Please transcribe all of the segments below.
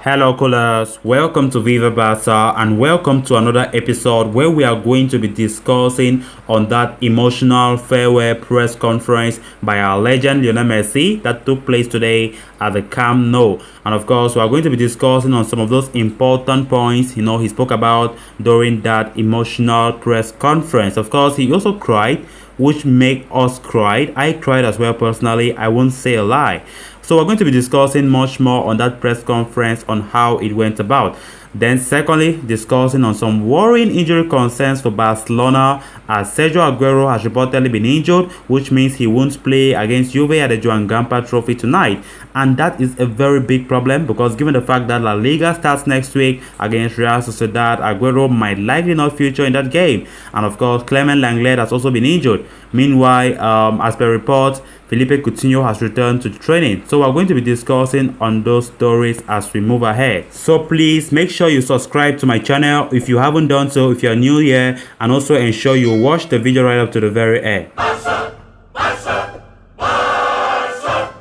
Hello callers, welcome to Viva Barca and welcome to another episode where we are going to be discussing on that emotional farewell press conference by our legend Lionel Messi that took place today at the Camp Nou. And of course, we are going to be discussing on some of those important points, he spoke about during that emotional press conference. Of course, he also cried, which make us cry. I cried as well personally, I won't say a lie. So we're going to be discussing much more on that press conference on how it went about. Then secondly, discussing on some worrying injury concerns for Barcelona as Sergio Aguero has reportedly been injured, which means he won't play against Juve at the Joan Gamper Trophy tonight. And that is a very big problem because given the fact that La Liga starts next week against Real Sociedad, Aguero might likely not feature in that game. And of course, Aguero Lenglet has also been injured. Meanwhile, as per reports, Philippe Coutinho has returned to training. So we're going to be discussing on those stories as we move ahead. So please make sure you subscribe to my channel if you haven't done so, if you're new here, and also ensure you watch the video right up to the very end.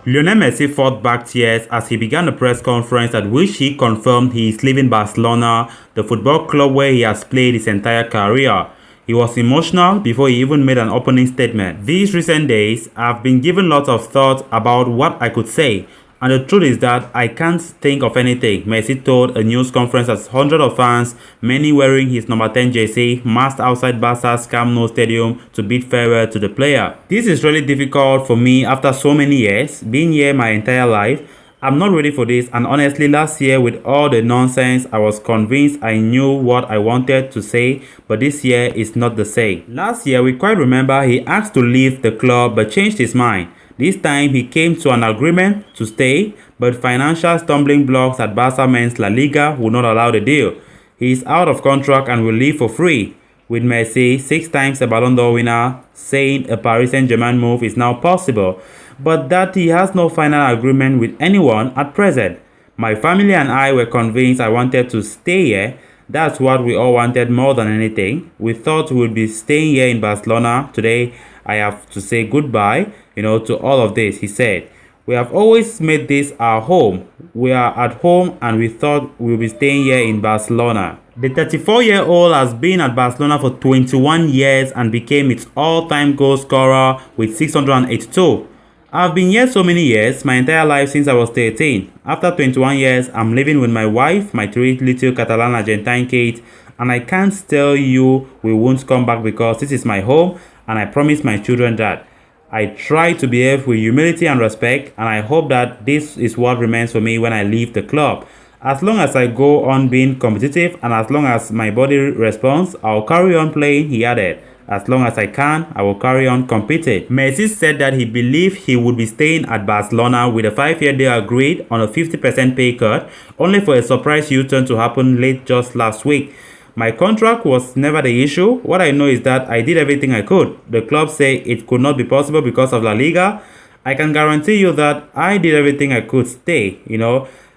Lionel Messi fought back tears as he began the press conference at which he confirmed he is leaving Barcelona, the football club where he has played his entire career. He was emotional before he even made an opening statement. These recent days, I've been given lots of thought about what I could say, and the truth is that I can't think of anything, Messi told a news conference as hundreds of fans, many wearing his number 10 jersey, massed outside Barca's Camp Nou stadium to bid farewell to the player. This is really difficult for me after so many years, being here my entire life. I'm not ready for this, and honestly last year with all the nonsense I was convinced I knew what I wanted to say, but this year is not the same. Last year we quite remember he asked to leave the club but changed his mind. This time he came to an agreement to stay, but financial stumbling blocks at Barca meant La Liga would not allow the deal. He is out of contract and will leave for free, with Messi, 6 times a Ballon d'Or winner, saying a Paris Saint-Germain move is now possible, but that he has no final agreement with anyone at present. My family and I were convinced I wanted to stay here. That's what we all wanted more than anything. We thought we would be staying here in Barcelona. Today, I have to say goodbye, to all of this, he said. We have always made this our home. We are at home and we thought we would be staying here in Barcelona. The 34-year-old has been at Barcelona for 21 years and became its all-time goal scorer with 682. I've been here so many years, my entire life since I was 13. After 21 years, I'm living with my wife, my 3 little Catalan Argentine kids, and I can't tell you we won't come back because this is my home and I promise my children that. I try to behave with humility and respect, and I hope that this is what remains for me when I leave the club. As long as I go on being competitive and as long as my body responds, I'll carry on playing, he added. As long as I can, I will carry on competing. Messi said that he believed he would be staying at Barcelona with a 5-year deal agreed on a 50% pay cut, only for a surprise U-turn to happen late just last week. My contract was never the issue. What I know is that I did everything I could. The club say it could not be possible because of La Liga. I can guarantee you that I did everything I could stay,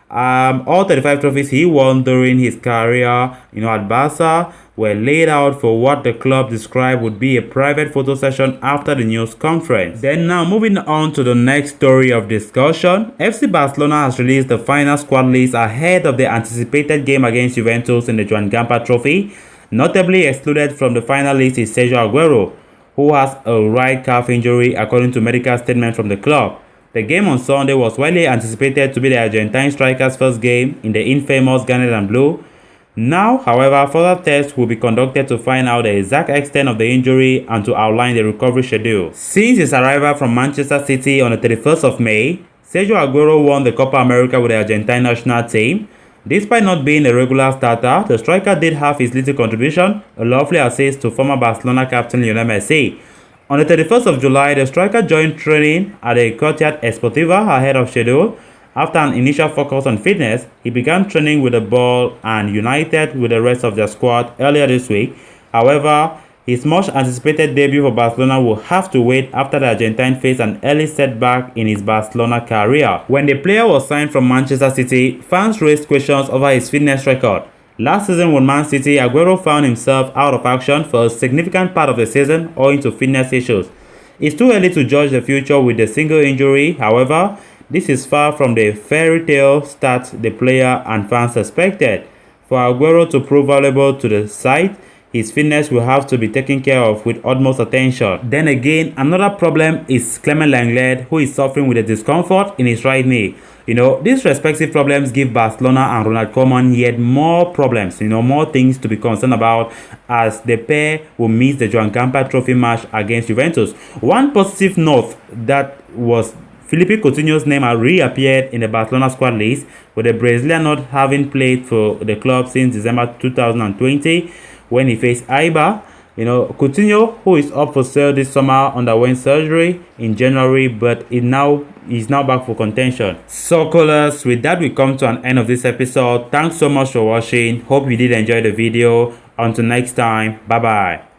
all 35 trophies he won during his career, at Barca were laid out for what the club described would be a private photo session after the news conference. Then now moving on to the next story of discussion, FC Barcelona has released the final squad list ahead of the anticipated game against Juventus in the Joan Gamper Trophy. Notably excluded from the final list is Sergio Aguero, who has a right calf injury according to medical statement from the club. The game on Sunday was widely anticipated to be the Argentine striker's first game in the infamous Garnet and Blue. Now, however, further tests will be conducted to find out the exact extent of the injury and to outline the recovery schedule. Since his arrival from Manchester City on the 31st of May, Sergio Aguero won the Copa America with the Argentine national team. Despite not being a regular starter, the striker did have his little contribution, a lovely assist to former Barcelona captain Lionel Messi. On the 31st of July, the striker joined training at the Courtyard Esportiva ahead of schedule. After an initial focus on fitness, he began training with the ball and united with the rest of their squad earlier this week. However, his much anticipated debut for Barcelona will have to wait after the Argentine faced an early setback in his Barcelona career. When the player was signed from Manchester City, fans raised questions over his fitness record. Last season with Man City, Aguero found himself out of action for a significant part of the season owing to fitness issues. It's too early to judge the future with a single injury. However, This is far from the fairy tale start the player and fans expected. For Aguero to prove valuable to the side, his fitness will have to be taken care of with utmost attention. Then again, another problem is Aguero Lenglet, who is suffering with a discomfort in his right knee. These respective problems give Barcelona and Ronald Koeman yet more problems, more things to be concerned about, as the pair will miss the Joan Gamper Trophy match against Juventus. One positive note that was Felipe Coutinho's name had reappeared in the Barcelona squad list, with the Brazilian not having played for the club since December 2020 when he faced Eibar. Coutinho, who is up for sale this summer, underwent surgery in January, but is now back for contention. So callers, with that we come to an end of this episode. Thanks so much for watching. Hope you did enjoy the video. Until next time, bye bye.